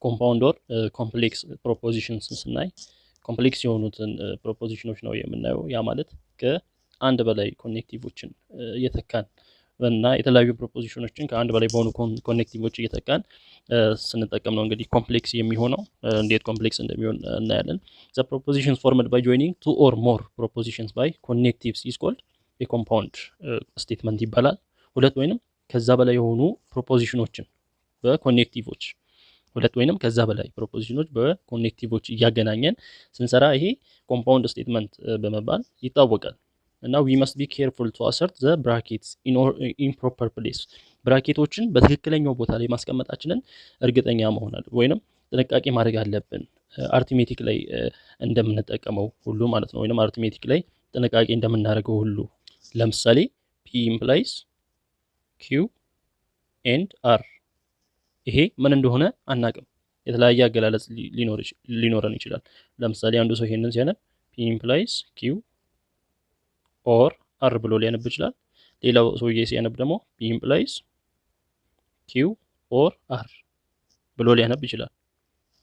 ኮምፓውንድ ኦር ኮምፕሌክስ ፕሮፖዚሽንስ ስናይ ኮምፕሌክስ የሆኑትን ፕሮፖዚሽኖች ነው የምናየው። ያ ማለት ከአንድ በላይ ኮኔክቲቮችን እየተካን እና የተለያዩ ፕሮፖዚሽኖችን ከአንድ በላይ በሆኑ ኮኔክቲቮች እየተካን ስንጠቀም ነው እንግዲህ ኮምፕሌክስ የሚሆነው። እንዴት ኮምፕሌክስ እንደሚሆን እናያለን። ዘ ፕሮፖዚሽንስ ፎርምድ ባይ ጆይኒንግ ቱ ኦር ሞር ፕሮፖዚሽንስ ባይ ኮኔክቲቭስ ኢዝ ኮልድ የኮምፓውንድ ስቴትመንት ይባላል። ሁለት ወይንም ከዛ በላይ የሆኑ ፕሮፖዚሽኖችን በኮኔክቲቮች ሁለት ወይንም ከዛ በላይ ፕሮፖዚሽኖች በኮኔክቲቮች እያገናኘን ስንሰራ ይሄ ኮምፓውንድ ስቴትመንት በመባል ይታወቃል። እና we must be careful to assert the brackets in proper place ብራኬቶችን በትክክለኛው ቦታ ላይ ማስቀመጣችንን እርግጠኛ መሆን አለብን ወይንም ጥንቃቄ ማድረግ አለብን። አርትሜቲክ ላይ እንደምንጠቀመው ሁሉ ማለት ነው። ወይንም አርትሜቲክ ላይ ጥንቃቄ እንደምናደርገው ሁሉ ለምሳሌ p implies q and r ይሄ ምን እንደሆነ አናቅም። የተለያየ አገላለጽ ሊኖረን ይችላል። ለምሳሌ አንዱ ሰው ይሄንን ሲያነብ p implies q or r ብሎ ሊያነብ ይችላል። ሌላው ሰውዬ ሲያነብ ደግሞ p implies q or r ብሎ ሊያነብ ይችላል።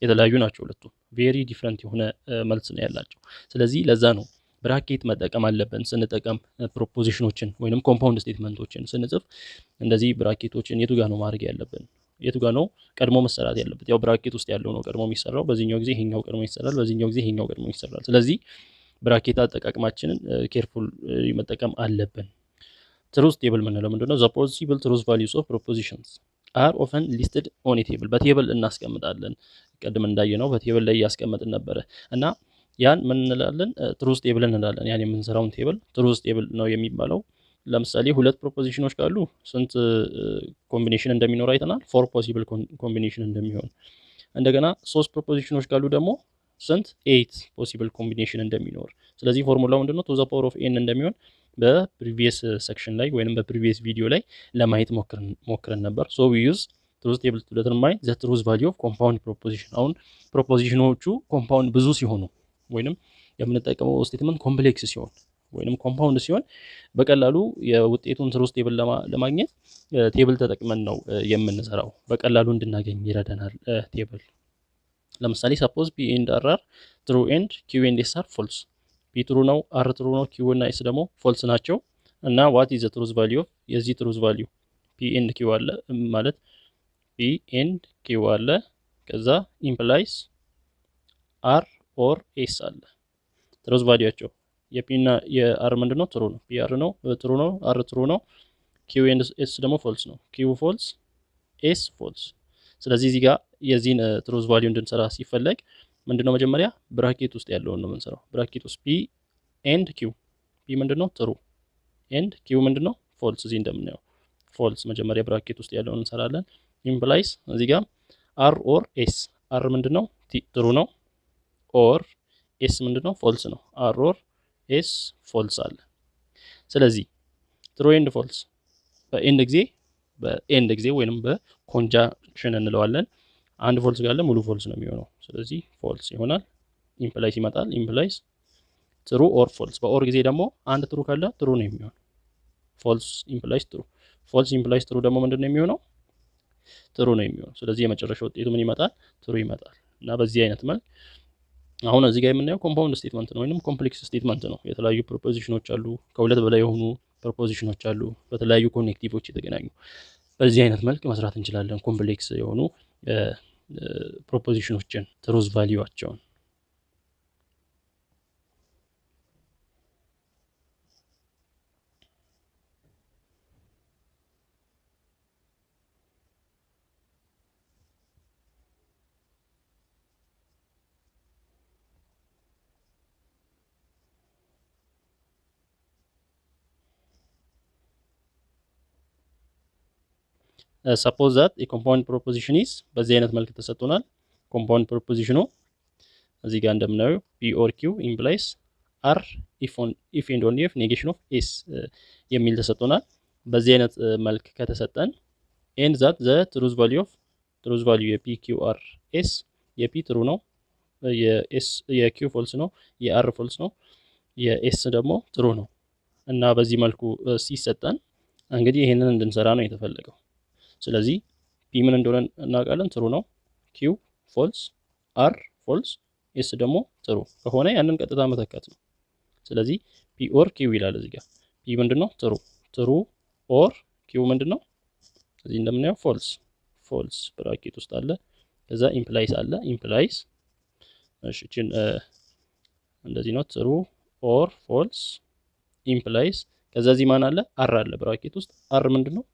የተለያዩ ናቸው ሁለቱ። ቬሪ ዲፍረንት የሆነ መልስ ነው ያላቸው። ስለዚህ ለዛ ነው ብራኬት መጠቀም አለብን ስንጠቀም ፕሮፖዚሽኖችን ወይንም ኮምፓውንድ ስቴትመንቶችን ስንጽፍ እንደዚህ ብራኬቶችን የቱ ጋር ነው ማድረግ ያለብን? የቱ ጋር ነው ቀድሞ መሰራት ያለበት? ያው ብራኬት ውስጥ ያለው ነው ቀድሞ የሚሰራው። በዚህኛው ጊዜ ይሄኛው ቀድሞ ይሰራል፣ በዚህኛው ጊዜ ይሄኛው ቀድሞ ይሰራል። ስለዚህ ብራኬት አጠቃቀማችንን ኬርፉል መጠቀም አለብን። ትሩዝ ቴብል ምንለው ምንድነው? ዘ ፖሲብል ትሩዝ ቫልዩስ ኦፍ ፕሮፖዚሽንስ አር ኦፈን ሊስትድ ኦን ኤ ቴብል። በቴብል እናስቀምጣለን። ቀድም እንዳየነው በቴብል ላይ ያስቀምጥን ነበረ እና ያን ምን እንላለን? ትሩዝ ቴብል እንላለን። ያን የምንሰራውን ቴብል ትሩዝ ቴብል ነው የሚባለው። ለምሳሌ ሁለት ፕሮፖዚሽኖች ካሉ ስንት ኮምቢኔሽን እንደሚኖር አይተናል። 4 ፖሲብል ኮምቢኔሽን እንደሚሆን። እንደገና 3 ፕሮፖዚሽኖች ካሉ ደግሞ ስንት 8 ፖሲብል ኮምቢኔሽን እንደሚኖር። ስለዚህ ፎርሙላው ምንድነው? ቱ ዘ ፓወር ኦፍ ኤን እንደሚሆን በፕሪቪየስ ሴክሽን ላይ ወይንም በፕሪቪየስ ቪዲዮ ላይ ለማየት ሞክረን ነበር። ሶ ዊ ዩዝ ትሩዝ ቴብል ቱ ዲተርማይን ዘ ትሩዝ ቫልዩ ኦፍ ኮምፓውንድ ፕሮፖዚሽን። አሁን ፕሮፖዚሽኖቹ ኮምፓውንድ ብዙ ሲሆኑ ወይንም የምንጠቀመው ስቴትመንት ኮምፕሌክስ ሲሆን ወይንም ኮምፓውንድ ሲሆን በቀላሉ የውጤቱን ትሩዝ ቴብል ለማግኘት ቴብል ተጠቅመን ነው የምንሰራው። በቀላሉ እንድናገኝ ይረዳናል ቴብል። ለምሳሌ ሰፖዝ p and r are true and q and s are false። p ትሩ ነው፣ r ትሩ ነው፣ q እና s ደግሞ ፎልስ ናቸው። እና what is the truth value of የዚህ ትሩዝ ቫልዩ? p and q አለ ማለት p and q አለ፣ ከዛ implies r or s አለ። ትሩዝ ቫልዩአቸው የp እና የr ምንድነው? ትሩ ነው። p r ነው ትሩ ነው፣ r ትሩ ነው፣ q and s ደግሞ ፎልስ ነው። q ፎልስ፣ s ፎልስ። ስለዚህ እዚህ ጋር የዚህን ትሩዝ ቫልዩ እንድንሰራ ሲፈለግ ምንድነው መጀመሪያ ብራኬት ውስጥ ያለውን ነው የምንሰራው። ብራኬት ውስጥ p and q p ምንድነው? ትሩ and q ምንድነው? ፎልስ። እዚህ እንደምናየው ፎልስ መጀመሪያ ብራኬት ውስጥ ያለውን እንሰራለን። ኢምፕላይስ እዚህ ጋር r or s r ምንድነው? ትሩ ነው or s ምንድነው? ፎልስ ነው። r or s ፎልስ አለ። ስለዚህ ትሩ and ፎልስ በኤንድ ጊዜ ወይንም በኮንጃንክሽን እንለዋለን። አንድ ፎልስ ካለ ሙሉ ፎልስ ነው የሚሆነው። ስለዚህ ፎልስ ይሆናል። ኢምፕላይስ ይመጣል። ኢምፕላይስ ትሩ ኦር ፎልስ። በኦር ጊዜ ደግሞ አንድ ትሩ ካለ ትሩ ነው የሚሆነው። ፎልስ ኢምፕላይስ ትሩ፣ ፎልስ ኢምፕላይስ ትሩ ደግሞ ምንድነው የሚሆነው? ትሩ ነው የሚሆነው። ስለዚህ የመጨረሻው ውጤቱ ምን ይመጣል? ትሩ ይመጣል። እና በዚህ አይነት መልክ አሁን እዚህ ጋር የምናየው ኮምፓውንድ ስቴትመንት ነው ወይንም ኮምፕሌክስ ስቴትመንት ነው። የተለያዩ ፕሮፖዚሽኖች አሉ፣ ከሁለት በላይ የሆኑ ፕሮፖዚሽኖች አሉ፣ በተለያዩ ኮኔክቲቮች የተገናኙ። በዚህ አይነት መልክ መስራት እንችላለን ኮምፕሌክስ የሆኑ ፕሮፖዚሽኖችን ትሩዝ ቫልዩአቸውን። suppose that a compound proposition is በዚህ አይነት መልክ ተሰጥቶናል። compound proposition እዚህ ጋር እንደምናየው p or q implies r if and only if negation of s የሚል ተሰጥቶናል። በዚህ አይነት መልክ ከተሰጠን and that the truth value የp q r s የp ትሩ ነው፣ የq ፎልስ ነው፣ የr ፎልስ ነው፣ የs ደግሞ ትሩ ነው እና በዚህ መልኩ ሲሰጠን እንግዲህ ይሄንን እንድንሰራ ነው የተፈለገው። ስለዚህ p ምን እንደሆነ እናውቃለን፣ ትሩ ነው፣ q ፎልስ፣ አር ፎልስ፣ ኤስ ደግሞ ትሩ ከሆነ ያንን ቀጥታ መተካት ነው። ስለዚህ ፒ ኦር ኪው ይላል እዚህ ጋር። ፒ ምንድነው? ትሩ፣ ትሩ ኦር ኪው ምንድነው? እዚህ እንደምናየው ፎልስ፣ ፎልስ ብራኬት ውስጥ አለ። ከዛ ኢምፕላይስ አለ፣ ኢምፕላይስ እሺ እቺን እንደዚህ ነው። ትሩ ኦር ፎልስ ኢምፕላይስ። ከዛ እዚህ ማን አለ? አር አለ ብራኬት ውስጥ። አር ምንድነው?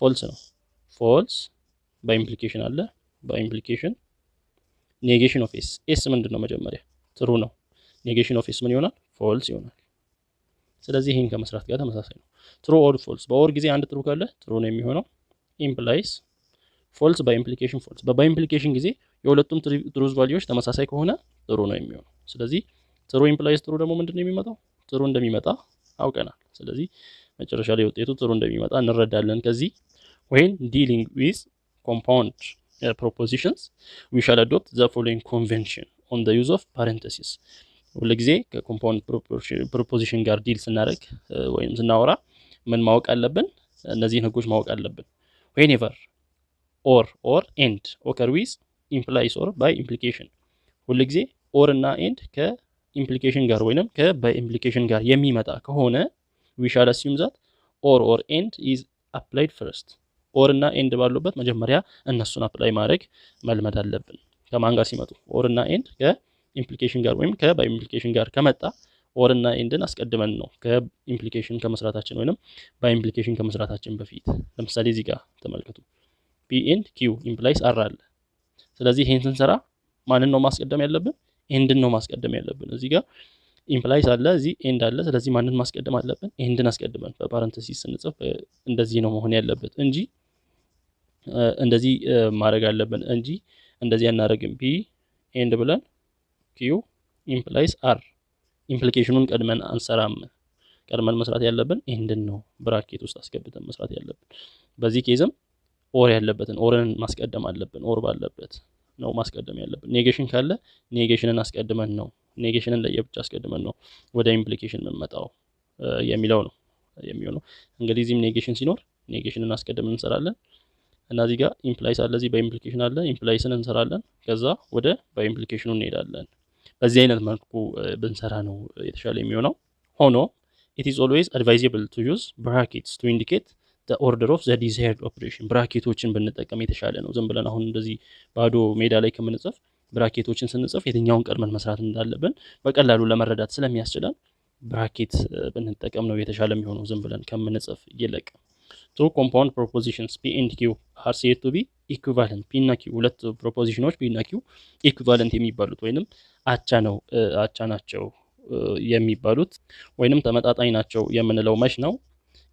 ፎልስ ነው። ፎልስ በኢምፕሊኬሽን አለ፣ በኢምፕሊኬሽን ኔጌሽን ኦፍ ኤስ። ኤስ ምንድነው? መጀመሪያ ትሩ ነው። ኔጌሽን ኦፍ ኤስ ምን ይሆናል? ፎልስ ይሆናል። ስለዚህ ይሄን ከመስራት ጋር ተመሳሳይ ነው። ትሩ ኦር ፎልስ በኦር ጊዜ አንድ ትሩ ካለ ትሩ ነው የሚሆነው። ኢምፕላይስ ፎልስ በኢምፕሊኬሽን ፎልስ። በኢምፕሊኬሽን ጊዜ የሁለቱም ትሩዝ ቫልዩዎች ተመሳሳይ ከሆነ ትሩ ነው የሚሆነው። ስለዚህ ትሩ ኢምፕላይስ ትሩ ደግሞ ምንድነው የሚመጣው? ትሩ እንደሚመጣ አውቀናል። ስለዚህ መጨረሻ ላይ ውጤቱ ትሩ እንደሚመጣ እንረዳለን ከዚህ። when dealing with compound propositions we shall adopt the following convention on the use of parentheses። ሁሉ ጊዜ ከኮምፓውንድ ፕሮፖዚሽን ጋር ዲል ስናደርግ ወይም ስናወራ ምን ማወቅ አለብን? እነዚህን ህጎች ማወቅ አለብን። whenever or and occur with implies or by implication። ሁሉ ጊዜ or እና and ከኢምፕሊኬሽን ጋር ወይንም by implication ጋር የሚመጣ ከሆነ we shall assume that or and is applied first። or እና end ባሉበት መጀመሪያ እነሱን አፕላይ ማድረግ መልመድ አለብን። ከማን ጋር ሲመጡ? or እና end ከኢምፕሊኬሽን ጋር ወይም by implication ጋር ከመጣ or እና endን አስቀድመን ነው ከኢምፕሊኬሽን ከመስራታችን ወይንም by implication ከመስራታችን በፊት። ለምሳሌ እዚህ ጋር ተመልከቱ። p and q implies r አለ። ስለዚህ ይሄን ስንሰራ ማንን ነው ማስቀደም ያለብን? endን ነው ማስቀደም ያለብን። እዚህ ጋር ኢምፕላይስ አለ፣ እዚህ ኤንድ አለ። ስለዚህ ማንን ማስቀደም አለብን? ኤንድን አስቀድመን በፓረንተሲስ ስንጽፍ እንደዚህ ነው መሆን ያለበት እንጂ እንደዚህ ማድረግ አለብን እንጂ እንደዚህ አናደርግም። ፒ ኤንድ ብለን ኪው ኢምፕላይስ አር ኢምፕሊኬሽኑን ቀድመን አንሰራም። ቀድመን መስራት ያለብን ኤንድን ነው ብራኬት ውስጥ አስገብተን መስራት ያለብን። በዚህ ኬዝም ኦር ያለበትን ኦርን ማስቀደም አለብን። ኦር ባለበት ነው ማስቀደም ያለብን። ኔጌሽን ካለ ኔጌሽንን አስቀድመን ነው ኔጌሽንን ለየብቻ አስቀድመን ነው ወደ ኢምፕሊኬሽን የምንመጣው የሚለው ነው የሚሆነው። እንግዲህ እዚህም ኔጌሽን ሲኖር ኔጌሽንን አስቀድመን እንሰራለን እና እዚህ ጋር ኢምፕላይስ አለ፣ እዚህ በኢምፕሊኬሽን አለ። ኢምፕላይስን እንሰራለን፣ ከዛ ወደ በኢምፕሊኬሽኑ እንሄዳለን። በዚህ አይነት መልኩ ብንሰራ ነው የተሻለ የሚሆነው። ሆኖ it is always advisable to use brackets to indicate the order of the desired operation። ብራኬቶችን ብንጠቀም የተሻለ ነው። ዝም ብለን አሁን እንደዚህ ባዶ ሜዳ ላይ ከምንጽፍ ብራኬቶችን ስንጽፍ የትኛውን ቀድመን መስራት እንዳለብን በቀላሉ ለመረዳት ስለሚያስችለን ብራኬት ብንጠቀም ነው የተሻለ የሚሆነው ዝም ብለን ከምንጽፍ ይልቅ። two compound propositions p and q are said to be equivalent። p እና q ሁለት ፕሮፖዚሽኖች p እና q equivalent የሚባሉት ወይንም አቻ ናቸው የሚባሉት ወይንም ተመጣጣኝ ናቸው የምንለው መች ነው?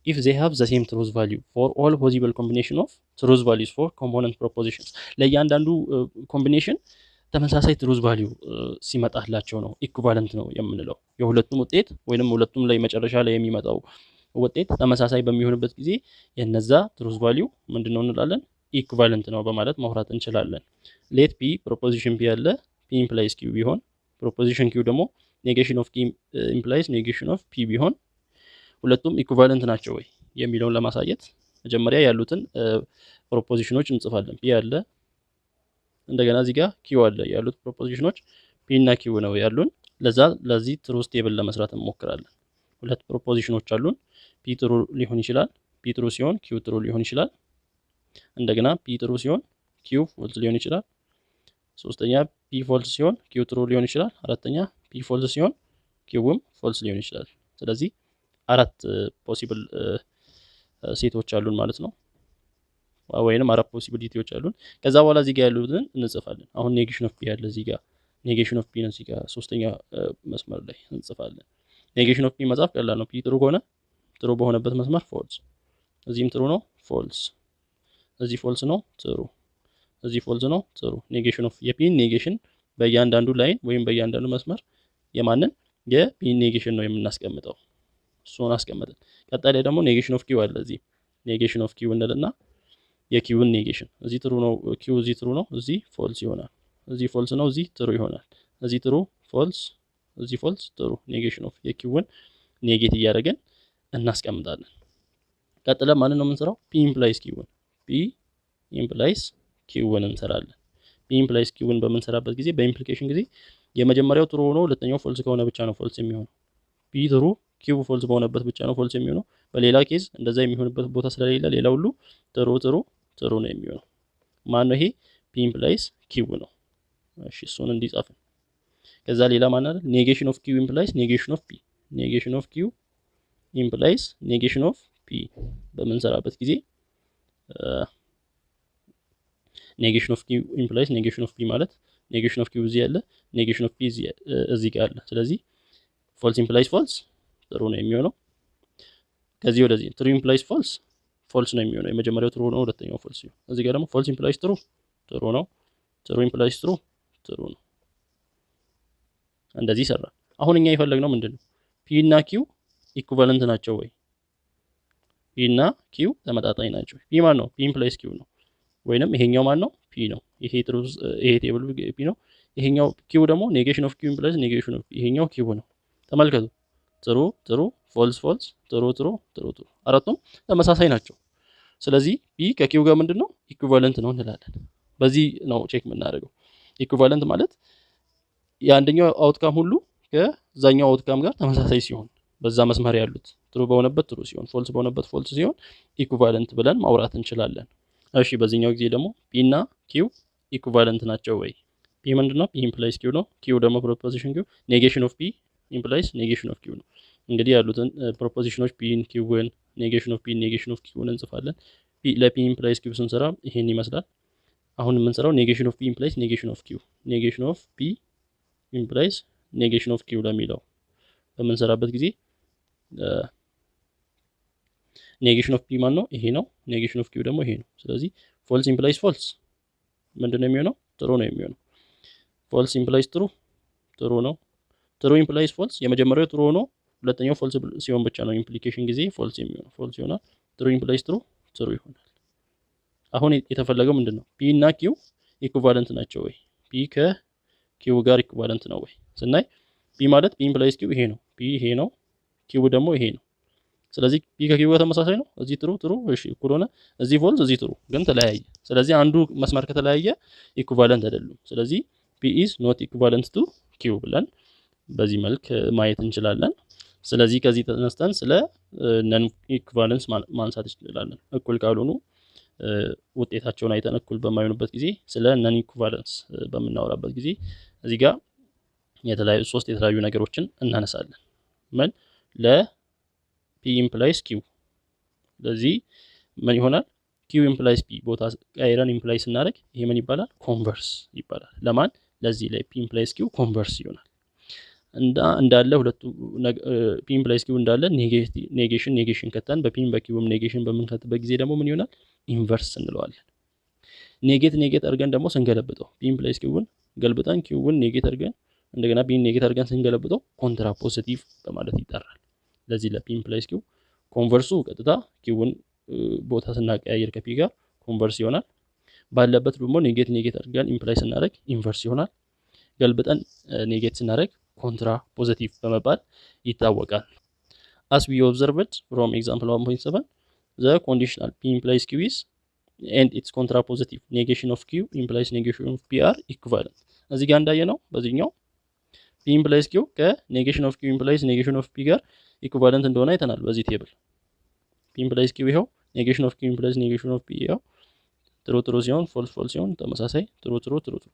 if they have the same truth value for all possible combination of truth values for component propositions። ለእያንዳንዱ ኮምቢኔሽን ተመሳሳይ ትሩዝ ቫልዩ ሲመጣላቸው ነው ኢኩቫለንት ነው የምንለው። የሁለቱም ውጤት ወይንም ሁለቱም ላይ መጨረሻ ላይ የሚመጣው ውጤት ተመሳሳይ በሚሆንበት ጊዜ የነዛ ትሩዝ ቫልዩ ምንድነው እንላለን? ኢኩቫለንት ነው በማለት ማውራት እንችላለን። ሌት ፒ ፕሮፖዚሽን ፒ ያለ ፒ ኢምፕላይስ ኪው ቢሆን ፕሮፖዚሽን ኪው ደግሞ ኔጌሽን ኦፍ ኪ ኢምፕላይስ ኔጌሽን ኦፍ ፒ ቢሆን ሁለቱም ኢኩቫለንት ናቸው ወይ የሚለውን ለማሳየት መጀመሪያ ያሉትን ፕሮፖዚሽኖች እንጽፋለን። ፒ ያለ እንደገና እዚህ ጋር ኪው አለ። ያሉት ፕሮፖዚሽኖች ፒ እና ኪው ነው ያሉን። ለዚህ ትሩዝ ቴብል ለመስራት እንሞክራለን። ሁለት ፕሮፖዚሽኖች አሉን። ፒ ትሩ ሊሆን ይችላል። ፒ ትሩ ሲሆን ኪው ትሩ ሊሆን ይችላል። እንደገና ፒ ትሩ ሲሆን ኪው ፎልስ ሊሆን ይችላል። ሶስተኛ ፒ ፎልስ ሲሆን ኪው ትሩ ሊሆን ይችላል። አራተኛ ፒ ፎልስ ሲሆን ኪውም ፎልስ ሊሆን ይችላል። ስለዚህ አራት ፖሲብል ሴቶች አሉን ማለት ነው፣ ወይንም አራት ፖሲቢሊቲዎች አሉን። ከዛ በኋላ እዚህ ጋር ያሉትን እንጽፋለን። አሁን ኔጌሽን ኦፍ ፒ ያለ እዚህ ጋር ኔጌሽን ኦፍ ፒ ነው እዚህ ጋር ሶስተኛ መስመር ላይ እንጽፋለን። ኔጌሽን ኦፍ ፒ መጻፍ ቀላል ነው። ፒ ትሩ ከሆነ ትሩ በሆነበት መስመር ፎልስ፣ እዚህም ትሩ ነው ፎልስ፣ እዚህ ፎልስ ነው ትሩ፣ እዚህ ፎልስ ነው ትሩ። ኔጌሽን ኦፍ የፒ ኔጌሽን በእያንዳንዱ ላይን ወይም በእያንዳንዱ መስመር የማንን የፒ ኔጌሽን ነው የምናስቀምጠው። እሱን አስቀምጠን ቀጣይ ላይ ደግሞ ኔጌሽን ኦፍ ኪው አለ። እዚህ ኔጌሽን ኦፍ ኪው እንልና የኪውን ኔጌሽን እዚህ ትሩ ነው ኪው እዚህ ትሩ ነው እዚህ ፎልስ ይሆናል። እዚህ ፎልስ ነው እዚህ ትሩ ይሆናል። እዚህ ትሩ ፎልስ እዚህ ፎልስ ትሩ። ኔጌሽን ኦፍ የኪውን ኔጌት እያደረገን እናስቀምጣለን። ቀጥለን ማንን ነው የምንሰራው? ፒ ኢምፕላይስ ኪውን፣ ፒ ኢምፕላይስ ኪውን እንሰራለን። ፒ ኢምፕላይስ ኪውን በምንሰራበት ጊዜ በኢምፕሊኬሽን ጊዜ የመጀመሪያው ትሩ ሆኖ ሁለተኛው ፎልስ ከሆነ ብቻ ነው ፎልስ የሚሆነው። ፒ ትሩ ኪው ፎልስ በሆነበት ብቻ ነው ፎልስ የሚሆነው። በሌላ ኬዝ እንደዛ የሚሆንበት ቦታ ስለሌለ ሌላ ሁሉ ትሩ ነው የሚሆነው። ማን ነው ይሄ? ፒ ኢምፕላይስ ኪው ነው። እሺ እሱን እንዲጻፍን። ከዛ ሌላ ማን አለ? ኔጌሽን ኦፍ ኪው ኢምፕላይስ ኔጌሽን ኦፍ ፒ። ኔጌሽን ኦፍ ኪው ኢምፕላይስ ኔጌሽን ኦፍ ፒ በምንሰራበት ጊዜ ኔጌሽን ኦፍ ኪው ኢምፕላይስ ኔጌሽን ኦፍ ፒ ማለት ኔጌሽን ኦፍ ኪው እዚህ ያለ ኔጌሽን ኦፍ ፒ እዚህ ጋር አለ። ስለዚህ ፎልስ ኢምፕላይስ ፎልስ ትሩ ነው የሚሆነው። ከዚህ ወደዚህ ትሩ ኢምፕላይስ ፎልስ ነው የሚሆነው። የመጀመሪያው ትሩ ነው፣ ሁለተኛው ፎልስ ነው። እዚህ ጋር ደግሞ ፎልስ ኢምፕላይስ ትሩ ነው፣ ትሩ ኢምፕላይስ ትሩ ነው። እንደዚህ ሰራ። አሁን እኛ የፈለግነው ምንድነው? ፒ እና ኪው ኢኩቫለንት ናቸው ወይ? ፒ እና ኪው ተመጣጣኝ ናቸው። ፒ ማን ነው? ፒ ኢምፕላይስ ኪው ነው። ወይንም ይሄኛው ማን ነው? ፒ ነው። ይሄ ቴብል ፒ ነው። ይሄኛው ኪው ደግሞ ኔጌሽን ኦፍ ኪው ኢምፕላይስ ኔጌሽን ኦፍ ይሄኛው ኪው ነው። ተመልከቱ። ትሩ ፎልስ ትሩ። አራቱም ተመሳሳይ ናቸው። ስለዚህ ፒ ከኪው ጋር ምንድነው? ኢኩቫለንት ነው እንላለን። በዚህ ነው ቼክ የምናደርገው። ኢኩቫለንት ማለት የአንደኛው አውትካም ሁሉ ከዛኛው አውትካም ጋር ተመሳሳይ ሲሆን በዛ መስመር ያሉት ትሩ በሆነበት ትሩ ሲሆን ፎልስ በሆነበት ፎልስ ሲሆን ኢኩቫለንት ብለን ማውራት እንችላለን። እሺ በዚህኛው ጊዜ ደግሞ ፒ እና ኪው ኢኩቫለንት ናቸው ወይ? ፒ ምንድነው? ፒ ኢምፕላይስ ኪው ነው። ኪው ደግሞ ፕሮፖዚሽን ኪው ኔጌሽን ኦፍ ፒ ኢምፕላይስ ኔጌሽን ኦፍ ኪው ነው። እንግዲህ ያሉትን ፕሮፖዚሽኖች ፒን ኪውን ኔጌሽን ኦፍ ፒ ኔጌሽን ኦፍ ኪውን እንጽፋለን። ለፒ ኢምፕላይስ ኪው ስንሰራ ይሄን ይመስላል። አሁን የምንሰራው ኔጌሽን ኦፍ ፒ ኢምፕላይስ ኔጌሽን ኦፍ ኪው ኔጌሽን ኦፍ ፒ ኢምፕላይስ ኔጌሽን ኦፍ ኪው ለሚለው በምንሰራበት ጊዜ ኔጌሽን ኦፍ ፒ ማን ነው? ይሄ ነው። ኔጌሽን ኦፍ ኪው ደግሞ ይሄ ነው። ስለዚህ ፎልስ ኢምፕላይስ ፎልስ ምንድነው የሚሆነው? ትሩ ነው የሚሆነው። ፎልስ ኢምፕላይስ ትሩ ነው። ትሩ ኢምፕላይስ ፎልስ የመጀመሪያው ትሩ ሆኖ ሁለተኛው ፎልስ ሲሆን ብቻ ነው ኢምፕሊኬሽን ጊዜ ፎልስ የሚሆነው። ፎልስ ይሆናል። ትሩ ኢምፕላይስ ትሩ ይሆናል። አሁን የተፈለገው ምንድነው? ፒ እና ኪው ኢኩቫለንት ናቸው ወይ? ፒ ከኪው ጋር ኢኩቫለንት ነው ወይ ስናይ ፒ ማለት ፒ ኢምፕላይስ ኪው ይሄ ነው። ፒ ይሄ ነው። ኪው ደግሞ ይሄ ነው። ስለዚህ ፒ ከኪው ጋር ተመሳሳይ ነው። እዚህ ትሩ እሺ እኩል ሆነ። እዚህ ፎልስ እዚህ ትሩ ግን ተለያየ። ስለዚህ አንዱ መስመር ከተለያየ ኢኩቫለንት አይደሉም። ስለዚህ ፒ ኢዝ ኖት ኢኩቫለንት ቱ ኪው ብለን በዚህ መልክ ማየት እንችላለን። ስለዚህ ከዚህ ተነስተን ስለ ነን ኢኩቫለንስ ማንሳት እንችላለን። እኩል ካልሆኑ ውጤታቸውን አይተን እኩል በማይሆኑበት ጊዜ ስለ ነን ኢኩቫለንስ በምናወራበት ጊዜ እዚህ ጋር ሶስት የተለያዩ ነገሮችን እናነሳለን። ምን ለፒ ኢምፕላይስ ኪው ለዚህ ምን ይሆናል? ኪው ኢምፕላይስ ፒ ቦታ ቀይረን ኢምፕላይስ እናደርግ ይሄ ምን ይባላል? ኮንቨርስ ይባላል። ለማን? ለዚህ ለፒ ኢምፕላይስ ኪው ኮንቨርስ ይሆናል። እንዳለ ሁለቱ ፒ ኢምፕላይስ ኪው እንዳለ ኔጌሽን ከተን በፒም በኪውም ኔጌሽን በምንከትበት ጊዜ ደግሞ ምን ይሆናል? ኢንቨርስ እንለዋለን። ኔጌት አድርገን ደግሞ ስንገለብጠው ፒ ኢምፕላይስ ኪውን ገልብጠን ኪውን ኔጌት አድርገን እንደገና ፒን ኔጌት አድርገን ስንገለብጠው ኮንትራ ፖዚቲቭ በማለት ይጠራል። ለዚህ ለፒ ኢምፕላይስ ኪው ኮንቨርሱ ቀጥታ ኪውን ቦታ ስናቀያየር ከፒ ጋር ኮንቨርስ ይሆናል። ባለበት ደግሞ ኔጌት አድርገን ኢምፕላይ ስናደርግ ኢንቨርስ ይሆናል። ገልብጠን ኔጌት ስናደርግ ኮንትራ ፖዚቲቭ በመባል ይታወቃል። as we observed from example 1.7 the conditional p implies q is and its contra positive negation of q implies negation of p are equivalent። እዚህ ጋር እንዳየነው በዚህኛው p implies q ከኔጌሽን ኦፍ q implies negation of p ጋር ኢኩቫለንት እንደሆነ አይተናል። በዚህ ቴብል p implies q ይሄው negation of q implies negation of p ይሄው ትሩ ሲሆን ፎልስ ሲሆን ተመሳሳይ ትሩ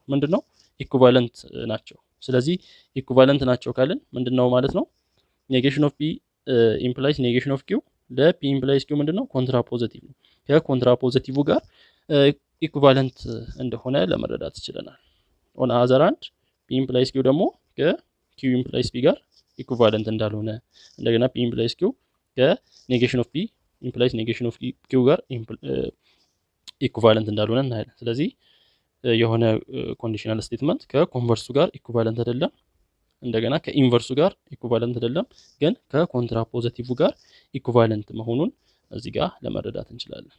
ምንድነው? ኢኩቫለንት ናቸው። ስለዚህ ኢኩቫለንት ናቸው ካልን ምንድነው ማለት ነው? ኔጌሽን ኦፍ ፒ ኢምፕላይስ ኔጌሽን ኦፍ ኪው ለፒ ኢምፕላይስ ኪው ምንድነው? ኮንትራ ፖዚቲቭ ነው። ከኮንትራ ፖዚቲቭ ጋር ኢኩቫለንት እንደሆነ ለመረዳት ይችላል። ኦን አዘር ሃንድ ፒ ኢምፕላይስ ኪው ደግሞ ከኪው ኢምፕላይስ ፒ ጋር ኢኩቫለንት እንዳልሆነ እንደገና ፒ ኢምፕላይስ ኪው ከኔጌሽን ኦፍ ፒ ኢምፕላይስ ኔጌሽን ኦፍ ኪው ጋር ኢኩቫለንት እንዳልሆነ እናያለን። ስለዚህ የሆነ ኮንዲሽናል ስቴትመንት ከኮንቨርሱ ጋር ኢኩቫለንት አይደለም፣ እንደገና ከኢንቨርሱ ጋር ኢኩቫለንት አይደለም፣ ግን ከኮንትራ ፖዚቲቭ ጋር ኢኩቫለንት መሆኑን እዚህ ጋር ለመረዳት እንችላለን።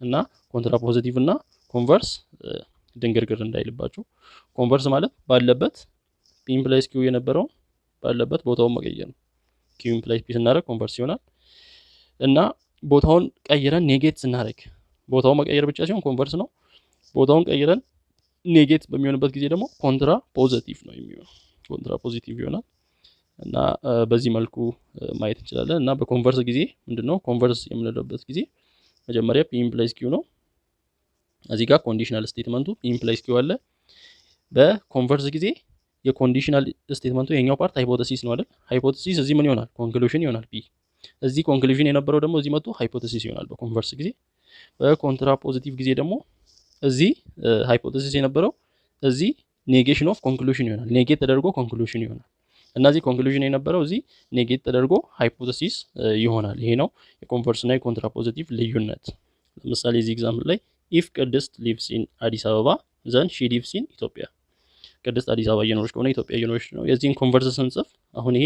እና ኮንትራ ፖዚቲቭ እና ኮንቨርስ ድንግርግር እንዳይልባችሁ። ኮንቨርስ ማለት ባለበት ፒ ኢምፕላይስ ኪው የነበረው ባለበት ቦታውን መቀየር ነው። ኪው ኢምፕላይስ ፒ ስናደርግ ኮንቨርስ ይሆናል እና ቦታውን ቀይረን ኔጌት ስናደርግ ቦታውን መቀየር ብቻ ሲሆን ኮንቨርስ ነው። ቦታውን ቀይረን ኔጌት በሚሆንበት ጊዜ ደግሞ ኮንትራ ፖዚቲቭ ነው የሚሆነው። ኮንትራ ፖዚቲቭ ይሆናል እና በዚህ መልኩ ማየት እንችላለን። እና በኮንቨርስ ጊዜ ምንድነው ኮንቨርስ የምንለበት ጊዜ መጀመሪያ ፒ ኢምፕላይስ ኪው ነው። እዚህ ጋር ኮንዲሽናል ስቴትመንቱ ፒ ኢምፕላይስ ኪው አለ። በኮንቨርስ ጊዜ የኮንዲሽናል ስቴትመንቱ የኛው ፓርት ሃይፖቴሲስ ነው አይደል? ሃይፖቴሲስ እዚህ ምን ይሆናል? ኮንክሉዥን ይሆናል ፒ። እዚህ ኮንክሉዥን የነበረው ደግሞ እዚህ መጥቶ ሃይፖቴሲስ ይሆናል በኮንቨርስ ጊዜ። በኮንትራ ፖዚቲቭ ጊዜ ደግሞ እዚህ ሃይፖቴሲስ የነበረው እዚህ ኔጌሽን ኦፍ ኮንክሉዥን ይሆናል። ኔጌት ተደርጎ ኮንክሉዥን ይሆናል። እና እዚህ ኮንክሉዥን የነበረው እዚህ ኔጌት ተደርጎ ሃይፖቴሲስ ይሆናል። ይሄ ነው የኮንቨርስ እና የኮንትራ ፖዚቲቭ ልዩነት። ለምሳሌ እዚህ ኤግዛምፕል ላይ ኢፍ ቅድስት ሊቭስ ኢን አዲስ አበባ ዘን ሺ ሊቭስ ኢን ኢትዮጵያ። ቅድስት አዲስ አበባ እየኖረች ከሆነ ኢትዮጵያ እየኖረች ነው። የዚህን ኮንቨርስ ስንጽፍ አሁን ይሄ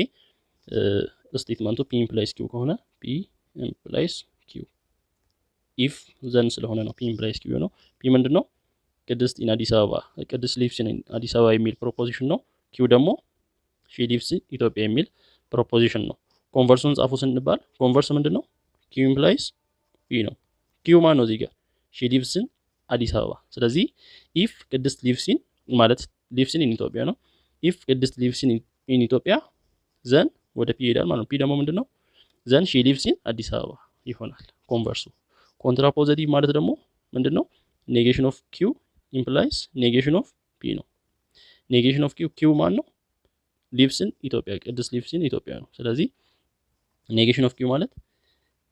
ስቴትመንቱ ፒ ኢምፕላይስ ኪው ከሆነ ፒ ኢምፕላይስ ኪው ኢፍ ዘን ስለሆነ ነው ፒ ኢምፕላይስ ኪው ነው። ፒ ምንድነው? ቅድስት ኢን አዲስ አበባ፣ ቅድስት ሊቭስ ኢን አዲስ አበባ የሚል ፕሮፖዚሽን ነው። ኪው ደግሞ ሺ ሊቭስ ኢን ኢትዮጵያ የሚል ፕሮፖዚሽን ነው። ኮንቨርሱን ጻፉ ስንባል ኮንቨርስ ምንድነው? ኪው ኢምፕላይስ ፒ ነው። ኪው ማን ነው? እዚህ ጋር ሺ ሊቭስ ኢን አዲስ አበባ። ስለዚህ ኢፍ ቅድስት ሊቭስ ኢን ማለት ሊቭስ ኢን ኢትዮጵያ ነው። ኢፍ ቅድስት ሊቭስ ኢን ኢትዮጵያ ዘን ወደ ፒ ይሄዳል ማለት ነው። ፒ ደግሞ ምንድነው? ዘን ሺ ሊቭስ ኢን አዲስ አበባ ይሆናል ኮንቨርሱ። ኮንትራ ፖዚቲቭ ማለት ደግሞ ምንድነው? ኔጌሽን ኦፍ ኪው ኢምፕላይስ ኔጌሽን ኦፍ ፒ ነው። ኔጌሽን ኦፍ ኪው ማን ነው? ሊቭስ ኢን ኢትዮጵያ፣ ቅድስት ሊቭስ ኢን ኢትዮጵያ ነው። ስለዚህ ኔጌሽን ኦፍ ኪው ማለት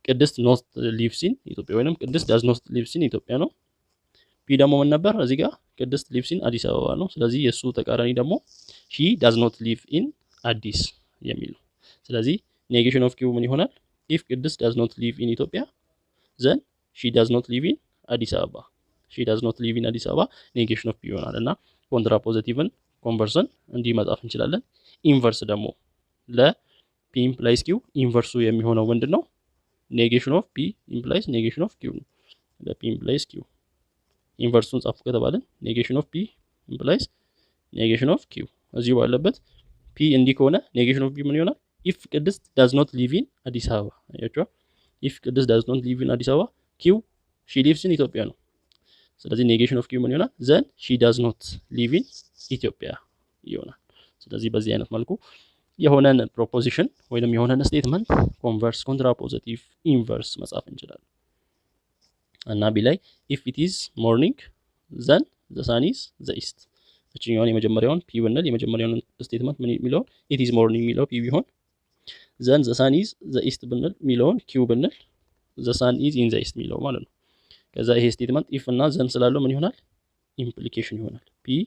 ቅድስት ኖት ሊቭስ ኢን ኢትዮጵያ ወይንም ቅድስት ዳዝ ኖት ሊቭስ ኢን ኢትዮጵያ ነው። ፒ ደግሞ ምን ነበር? እዚህ ጋር ቅድስት ሊቭስ ኢን አዲስ አበባ ነው። ስለዚህ የሱ ተቃራኒ ደግሞ ሺ ዳዝ ኖት ሊቭ ኢን አዲስ የሚል ነው። ስለዚህ ኔጌሽን ኦፍ ኪው ምን ይሆናል? ኢፍ ቅድስት ዳዝ ኖት ሊቭ ኢን ኢትዮጵያ ዘን ሺ ዳዝ ኖት ሊቭ ኢን አዲስ አበባ። ሺ ዳዝ ኖት ሊቭ ኢን አዲስ አበባ ኔጌሽን ኦፍ ፒ ይሆናል። እና ኮንትራ ፖዚቲቭን ኮንቨርሰን እንዲህ መጻፍ እንችላለን። ኢንቨርስ ደግሞ ለፒ ኢምፕላይስ ኪው ኢንቨርሱ የሚሆነው ምንድነው? ኔጌሽን ኦፍ ፒ ኢምፕላይስ ኔጌሽን ኦፍ ኪው ነው። ለፒ ኢምፕላይስ ኪው ኢንቨርሱን ጻፉ ከተባለን ኔጌሽን ኦፍ ፒ ኢምፕላይስ ኔጌሽን ኦፍ ኪው። እዚሁ ባለበት ፒ እንዲህ ከሆነ ኔጌሽን ኦፍ ፒ ምን ይሆናል? ኢፍ ቅድስት ዳዝ ኖት ሊቭ ኢን አዲስ አበባ። አያችሁ? ኢፍ ቅድስት ዳዝ ኖት ሊቭ ኢን አዲስ አበባ ኪው ሺ ሊቭስ ኢን ኢትዮጵያ ነው። ስለዚህ ኔጌሽን ኦፍ ኪው ምን ይሆናል? ዘን ሺ ዳዝ ኖት ሊቭ ኢን ኢትዮጵያ ይሆናል። ስለዚህ በዚህ አይነት መልኩ የሆነን ፕሮፖዚሽን ወይንም የሆነን ስቴትመንት ኮንቨርስ፣ ኮንትራ ፖዚቲቭ፣ ኢንቨርስ መጻፍ እንችላለን። እና ቢ ላይ ኢፍ ኢት ኢዝ ሞርኒንግ ዘን ዘ ሳን ኢዝ ዘ ኢስት። እችኛውን የመጀመሪያውን ፒ ብንል የመጀመሪያውን ስቴትመንት ምን የሚለውን ኢት ኢዝ ሞርኒንግ የሚለው ፒ ቢሆን ዘን ዘ ሳን ኢዝ ዘ ኢስት ብንል የሚለውን ኪው ብንል ዘ ሳን ኢዝ ኢን ዘ ኢስት የሚለው ማለት ነው። ከዛ ይሄ ስቴትመንት ኢፍ እና ዘን ስላለው ምን ይሆናል? ኢምፕሊኬሽን ይሆናል። ፒ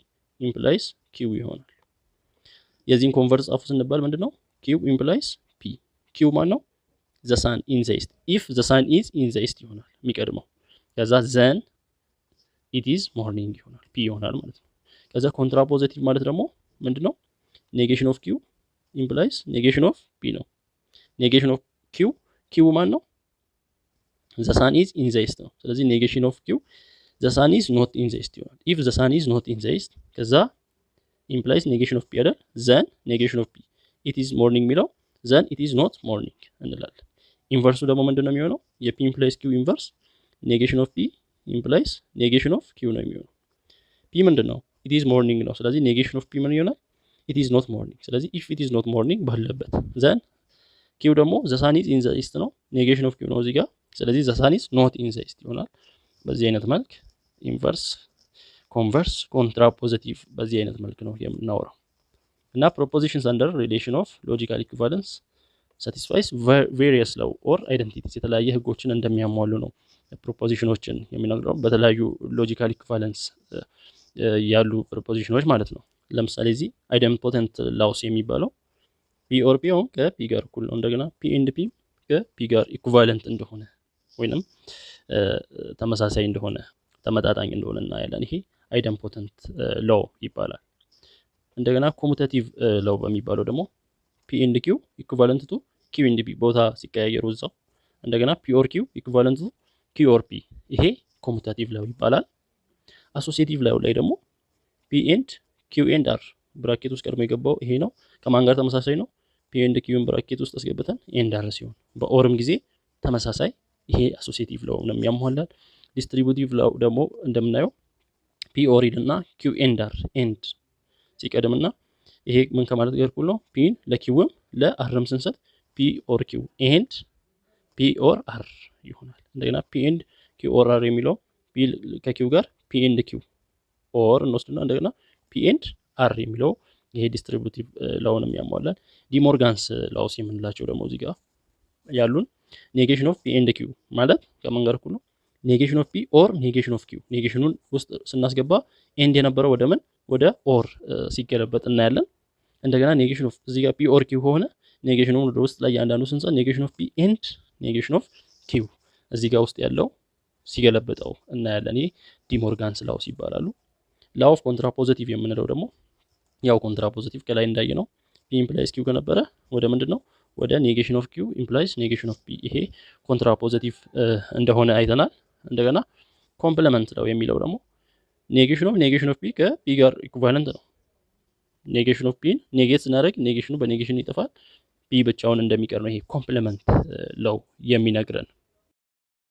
ኢምፕላይስ ኪው ይሆናል። የዚህን ኮንቨርስ ጻፉ ስንባል ምንድነው? ኪው ኢምፕላይስ ፒ። ኪው ማን ነው? ዘ ሳን ኢን ዘ ኢስት። ኢፍ ዘ ሳን ኢዝ ኢን ዘ ኢስት ይሆናል የሚቀድመው። ከዛ ዘን ኢት ኢዝ ሞርኒንግ ይሆናል ፒ ይሆናል ማለት ነው። ከዛ ኮንትራ ፖዚቲቭ ማለት ደግሞ ምንድነው? ኔጌሽን ኦፍ ኪው ኢምፕላይስ ኔጌሽን ኦፍ ፒ ነው። ኔጌሽን ኦፍ ኪው ኪው ማን ነው? ዘ ሳን ኢዝ ኢን ዘ ኢስት ነው። ስለዚህ ኔጌሽን ኦፍ ኪው ዘ ሳን ኢዝ ኖት ኢን ዘ ኢስት ይሆናል። ኢፍ ዘ ሳን ኢዝ ኖት ኢን ዘ ኢስት ከዛ ኢምፕላይስ ኔጌሽን ኦፍ ፒ አይደል? ዘን ኔጌሽን ኦፍ ፒ ኢት ኢዝ ሞርኒንግ የሚለው ዘን ኢት ኢዝ ኖት ሞርኒንግ እንላለን። ኢንቨርሱ ደግሞ ምንድነው የሚሆነው? የፒ ኢምፕላይስ ኪው ኢንቨርስ ኔጌሽን ኦፍ ፒ ኢምፕላይስ ኔጌሽን ኦፍ ኪው ነው የሚሆነው። ፒ ምንድነው? ኢት ኢዝ ሞርኒንግ ነው። ስለዚህ ኔጌሽን ኦፍ ፒ ምን ይሆናል? ኢት ኢዝ ኖት ሞርኒንግ። ስለዚህ ኢፍ ኢት ኢዝ ኖት ሞርኒንግ ባለበት ዘን ኪው ደግሞ ዘ ሳን ኢዝ ኢን ዘ ኢስት ነው። ኔጌሽን ኦፍ ኪው ነው እዚህ ጋር። ስለዚህ ዘ ሳን ኢዝ ኖት ኢን ዘ ኢስት ይሆናል። በዚህ አይነት መልክ ኢንቨርስ፣ ኮንቨርስ፣ ኮንትራ ፖዚቲቭ በዚህ አይነት መልክ ነው የምናወራው። እና ፕሮፖዚሽንስ አንደር ሪሌሽን ኦፍ ሎጂካል ኢኩቫለንስ ሳቲስፋይስ ቬሪየስ ሎው ኦር አይደንቲቲስ የተለያየ ህጎችን እንደሚያሟሉ ነው ፕሮፖዚሽኖችን የሚነግረው በተለያዩ ሎጂካል ኢኩቫለንስ ያሉ ፕሮፖዚሽኖች ማለት ነው። ለምሳሌ እዚህ አይደምፖተንት ላውስ የሚባለው ፒ ኦር ፒ ሆን ከፒ ጋር እኩል ነው። እንደገና ፒ ኤንድ ፒ ከፒ ጋር ኢኩቫለንት እንደሆነ ወይንም ተመሳሳይ እንደሆነ ተመጣጣኝ እንደሆነ እናያለን። ይሄ አይደምፖተንት ሎው ይባላል። እንደገና ኮሙታቲቭ ሎው በሚባለው ደግሞ ፒ ኤንድ ኪው ኢኩቫለንት ቱ ኪው ኤንድ ፒ ቦታ ሲቀያየሩ እዛው። እንደገና ፒ ኦር ኪው ኢኩቫለንት ቱ ኪው ኦር ፒ ይሄ ኮሙታቲቭ ሎው ይባላል። አሶሲዬቲቭ ሎው ላይ ደግሞ ፒ ኤንድ ኪው ኤንድ አር ብራኬት ውስጥ ቀድሞ የገባው ይሄ ነው። ከማን ጋር ተመሳሳይ ነው? ፒ ኤንድ ኪውን ብራኬት ውስጥ አስገብተን ኤንድ አር ሲሆን በኦርም ጊዜ ተመሳሳይ ይሄ አሶሲዬቲቭ ሎው ነው የሚያሟላል። ዲስትሪቢዩቲቭ ሎው ደግሞ እንደምናየው ፒ ኦር ይልና ኪው ኤንድ አር ኤንድ ሲቀድምና ይሄ ምን ከማለት ጋር እኩል ነው? ፒን ለኪውም ለአርም ስንሰጥ ፒ ኦር ኪው ኤንድ ፒ ኦር አር ይሆናል። እንደገና ፒ ኤንድ ኪው ኦር አር የሚለው ፒ ከኪው ጋር ፒ ኤንድ ኪው ኦር እንወስድና እንደገና ፒ ኤንድ አር የሚለው ይሄ ዲስትሪቡቲቭ ላውንም ያሟላል። ዲሞርጋንስ ላውስ የምንላቸው ደግሞ እዚህ ጋር ያሉን ኔጌሽን ኦፍ ፒ ኤንድ ኪው ማለት ከማን ጋር እኩል ነው? ኔጌሽን ኦፍ ፒ ኦር ኔጌሽን ኦፍ ኪው። ኔጌሽኑን ውስጥ ስናስገባ ኤንድ የነበረው ወደ ምን ወደ ኦር ሲገለበጥ እናያለን። እንደገና ኔጌሽን ኦፍ እዚህ ጋር ፒ ኦር ኪው ከሆነ ኔጌሽኑን ወደ ውስጥ ላይ ያንዳንዱ ስንሰጥ ኔጌሽን ኦፍ ፒ ኤንድ ኔጌሽን ኦፍ ኪው እዚህ ጋር ውስጥ ያለው ሲገለበጠው እናያለን። ይሄ ዲሞርጋንስ ላውስ ይባላሉ። ላው ኦፍ ኮንትራፖዚቲቭ የምንለው ደግሞ ያው ኮንትራፖዚቲቭ ከላይ እንዳየ ነው ፒ ኢምፕላይስ ኪው ከነበረ ወደ ምንድነው ወደ ኔጌሽን ኦፍ ኪው ኢምፕላይስ ኔጌሽን ኦፍ ፒ ይሄ ኮንትራፖዚቲቭ እንደሆነ አይተናል። እንደገና ኮምፕሊመንት ነው የሚለው ደግሞ ኔጌሽን ኦፍ ፒ ከፒ ጋር ኢኩቫለንት ነው። ኔጌሽን ኦፍ ፒን ኔጌት ስናደርግ ኔጌሽኑ በኔጌሽን ይጠፋል፣ ፒ ብቻውን እንደሚቀር ነው ይሄ ኮምፕሊመንት ለው የሚነግረን።